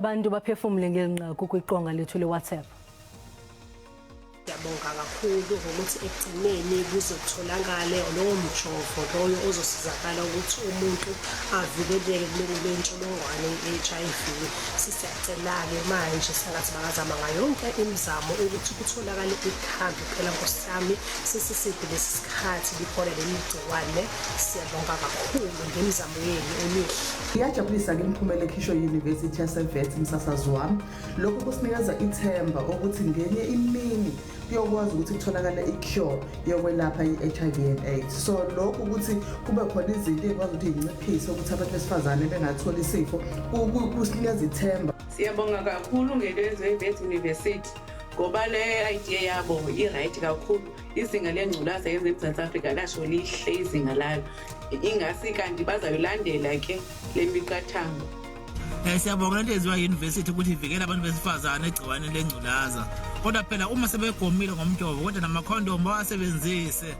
Abantu baphefumule ngelinqaku kwiqonga lethu le-WhatsApp. Ngiyabonga kakhulu ukuthi ekugcineni kuzotholakala lowo mjovo loyo ozosizakala ukuthi umuntu avikeleke kuleli ntsholongwane i-HIV. Sisiyacela-ke manje sengathi bangazama ngayonke imizamo ukuthi kutholakale ikhambi phela nkosami sesiside lesi sikhathi likhona leli gciwane. Siyabonga kakhulu ngemizamo yenu emihle. Ngiyajabulisa ke imiphumela ekhishwe University yaseVet umsasazi wami. Lokhu kusinikeza ithemba ukuthi ngenye imini kuyokwazi ukuthi kutholakale i-cure yokwelapha i-HIV and AIDS. So lokhu ukuthi kube khona izinto ezikwazi ukuthi inciphise ukuthi abantu besifazane bengatholi isifo kusinikeza ithemba. Siyabonga kakhulu ngelizwe iVet University ngoba le idea yabo i-right kakhulu. Izinga lengculaza eMzantsi Afrika lasho lihle izinga layo. Ingasi kanti bazayilandela ke le miqathango. Siyabonga into eziwa university ukuthi ivikela abantu besifazane egciwane lengculaza. Kodwa phela uma sebegomile ngomjovo kodwa namakhondomu bawasebenzise